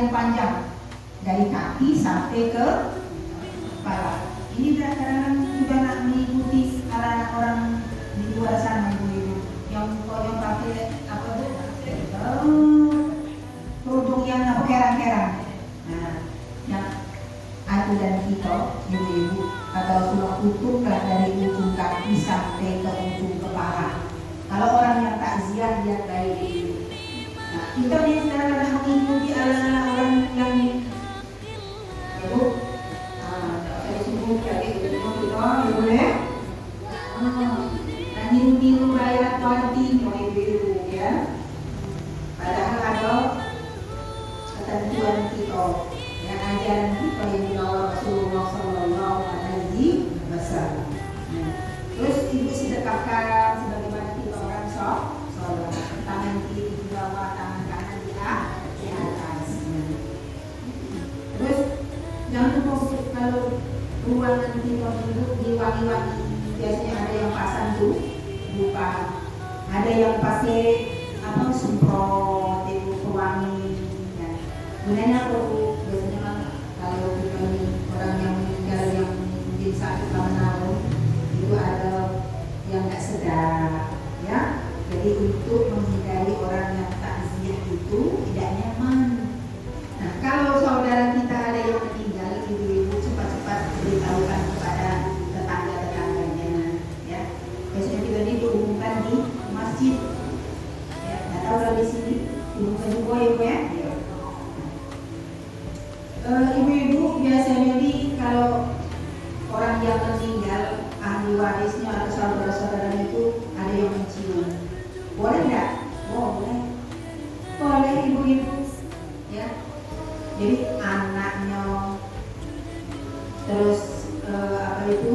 yang panjang dari kaki sampai ke kepala. Ini kadang-kadang juga nak mengikuti ala orang di luar sana ibu-ibu yang pakai apa kerudung yang apa kerang-kerang. Nah, yang aturan kita ibu-ibu atau sudah tutuplah dari ujung kaki sampai ke ujung kepala. Kalau orang yang takziah lihat baik ibu. Nah, kita ni sekarang mengikuti ala orang yang ibu. Saya sebut tadi itu boleh. Nah, niru rakyat wanti ibu-ibu ya. Padahal ada ketentuan kita, yang ajaran kita yang dibawa Rasulullah Sallallahu Alaihi Wasallam. Terus ibu sedekahkan sebagaimana kita orang sholat, tangan kiri di bawah, tangan kanan di atas. Terus jangan lupa kalau ruangan kita duduk diwangi-wangi, biasanya ada yang pasang tuh lupa, ada yang pakai apa semprot itu pewangi. Gunanya apa bu? Biasanya kalau kita ini orang yang meninggal yang mungkin sakit lama-lama itu ada yang nggak sedap, ya. Jadi untuk menghindari orang yang takziah itu tidak nyaman. Nah, kalau saudara kita ada yang meninggal, ibu-ibu cepat-cepat beritahukan kepada tetangga-tetangganya, ya. Biasanya kita ini diumumkan di masjid, ya. Nggak tahu kalau di sini diumumkan juga ya. Ibu-ibu biasanya nih kalau orang yang meninggal ahli warisnya atau saudara-saudara itu ada yang mencium, boleh nggak? Boleh ibu-ibu, ya. Jadi anaknya, terus apa itu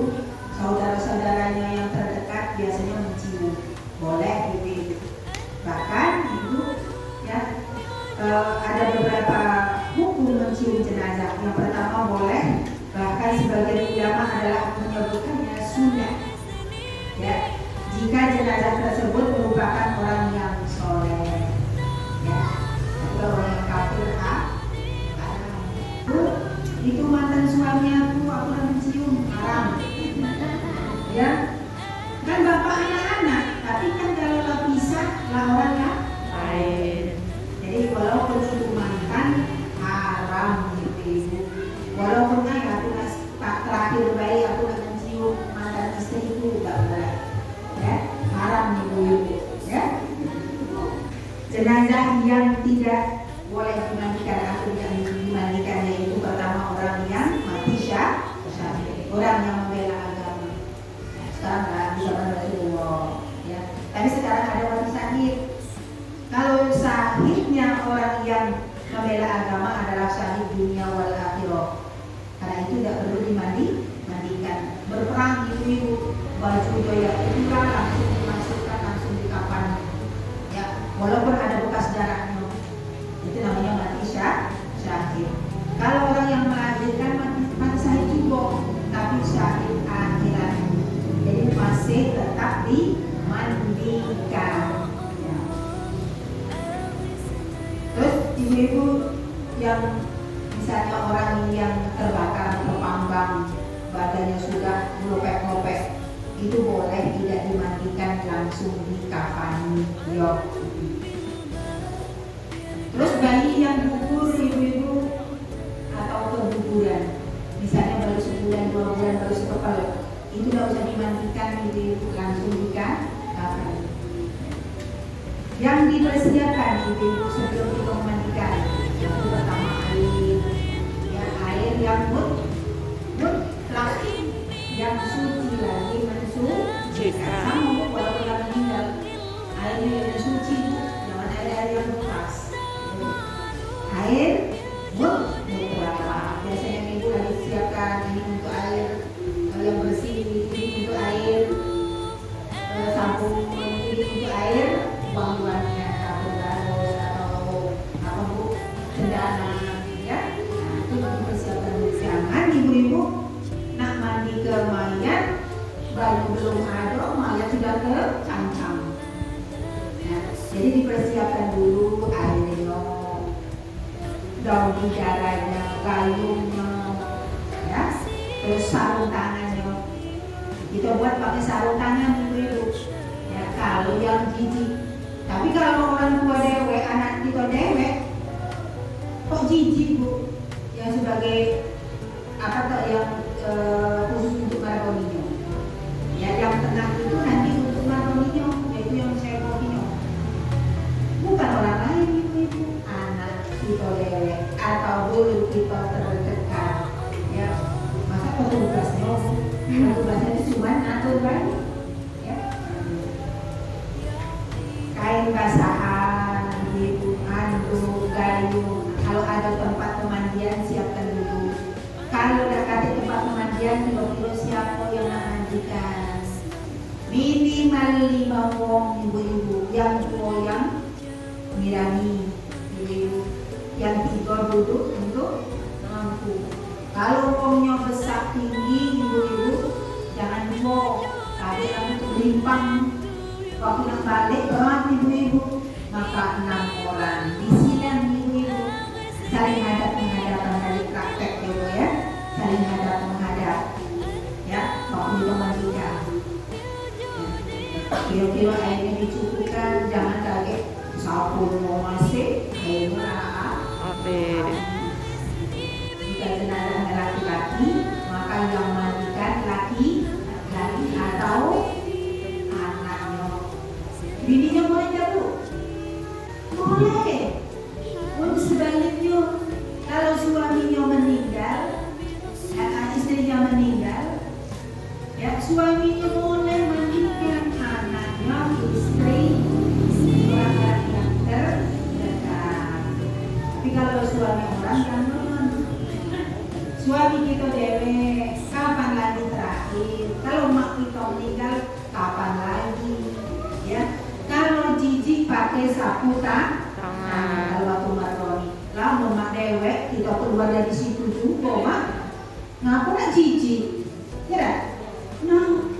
saudara-saudaranya yang terdekat biasanya mencium, boleh ibu-ibu. Bahkan ibu, ya, ada beberapa hukum mencium jenazah. Yang pertama boleh, bahkan sebagian ulama adalah menyebutkannya sunnah, ya, jika jenazah tersebut merupakan orang yang soleh, ya. Kalau orang yang kafir itu mantan suaminya tuh aku udah mencium, haram, ya. Kan bapak anak-anak, tapi kan kalau tak pisah lah orang yang lain. Jadi walaupun itu mantan haram gitu. Walaupun aku tak terakhir baik aku nak mencium mantan istri itu tak boleh, ya, haram ibu-ibu, ya. Jenazah yang tidak boleh dimandikan atau yang dimandikan yaitu pertama orang yang mati syahid, orang yang membela agama. Sekarang nggak bisa Rasulullah, ya. Tapi sekarang ada mati syahid. Kalau syahidnya orang yang membela agama adalah syahid dunia wal akhirah. Karena itu tidak perlu dimandikan. Berperang ibu-ibu, baju doya itu kan langsung dimasukkan, langsung dikafan, ya. Walaupun ada bekas darahnya, itu namanya mati syahid. Kalau orang yang melahirkan mati syahid juga, tapi syahid akhirat. Jadi masih tetap dimandikan. Terus ibu-ibu yang misalnya orang yang terbakar terpanggang, badannya sudah melopek-lopek, itu boleh tidak dimandikan, langsung dikafani, ya. Terus bayi yang gugur ibu-ibu atau keguguran, misalnya baru sebulan 2 bulan baru sekepal, itu tidak usah dimandikan ibu-ibu, langsung dikafani. Yang dipersiapkan ibu-ibu sebelum kita memandikan, yang pertama air, ya, air yang mutlak, yang suci lagi mensucikan. Sama walaupun orang meninggal, air yang suci, jangan air yang bekas. Air mutlak. Biasanya ibu lagi siapkan ini untuk air yang bersih, ini untuk air sabun, ini untuk air wangi-wangian atau garos atau apa bu, cendana, ya. Nah, itu dipersiapkan dulu. Jangan ibu-ibu nak mandi ke mayat, baju belum ada, mayat sudah ke cancang. Nah, jadi dipersiapkan dulu airnya. di darahnya, gayungnya, ya, terus sarung tangannya. Kita buat pakai sarung tangan ibu-ibu. Ya, kalau yang jijik. Tapi kalau orang tua dewek, anak kita dewek, kok jijik bu? Yang sebagai apa tuh yang khusus untuk margoninya. Ya, yang tengah itu nanti untuk margoninya, yaitu yang sekokinya. Bukan orang lain ibu-ibu, anak kita dewek atau dulu kita terdekat. Ya, masa petugasnya, petugasnya itu cuma atur banyak. Ya, kain basahan, ibu, anduk, gayung. Kalau ada tempat pemandian siapkan dulu. Kalau dekati tempat pemandian, kilo-kilo siapa yang memandikan. Minimal 5 wong ibu-ibu, yang tua yang mirani ibu-ibu, yang 3 duduk untuk mampu. Kalau wongnya besar tinggi ibu-ibu, jangan mau ada yang untuk limpang. Waktu yang balik berat ibu-ibu, maka 6 orang disilang ibu-ibu, saling hadap menghadapan dari praktek dulu ya, saling hadap menghadap ya, waktu itu menikah. Kira-kira airnya dicukupkan, jangan kaget sabun mau masih airnya jika jenazahnya laki-laki, maka yang mandikan laki-laki atau anaknya. Bininya boleh tak bu? Boleh. Untuk sebaliknya, kalau suaminya meninggal, istrinya meninggal, ya suaminya boleh mandikan anaknya, istri, orang yang terdekat. Tapi kalau suami orang jangan. Suami kita dewek, kapan lagi terakhir? Kalau mak kita meninggal, kapan lagi? Ya, kalau jijik pakai sapu tangan. Kalau waktu margoni, lah mak dewek kita keluar dari situ juga mak. Ngapa nak jijik? Ya, nah.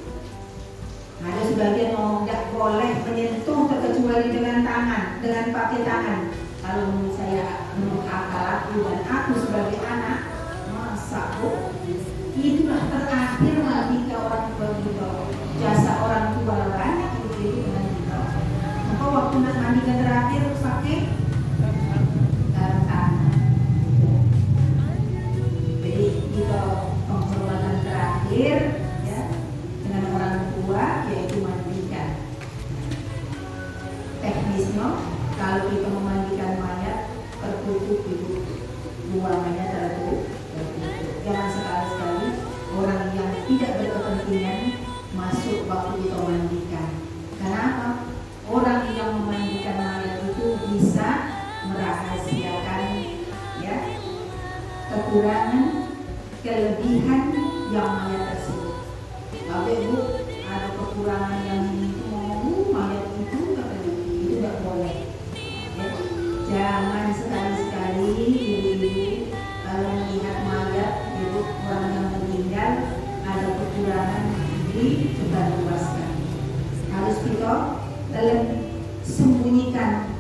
Ada sebagian ngomong tidak boleh menyentuh terkecuali dengan tangan, dengan pakai tangan. Kalau menurut saya, menurut akal aku dan aku sebagai anak, masa bu, itulah terakhir lagi ke orang tua kita. Jasa orang tua banyak itu dengan kita. Maka waktu nak mandikan terakhir pakai tangan. Jadi kita penghormatan terakhir ya dengan orang tua yaitu mandikan. Teknisnya kalau kita memandikan mayat tertutup ibu, buangannya tertutup. Jangan sekali-sekali orang yang tidak berkepentingan masuk waktu kita mandikan. Kenapa? Orang yang memandikan mayat itu bisa merahasiakan ya kekurangan, kelebihan yang mayat tersebut. Kalau ibu ada kekurangan yang mau mayat itu tidak boleh. Ya. Jangan sekali-sekali ibu-ibu kalau melihat mayat ibu orang yang meninggal ada kekurangan disebarluaskan. Harus kita dalam sembunyikan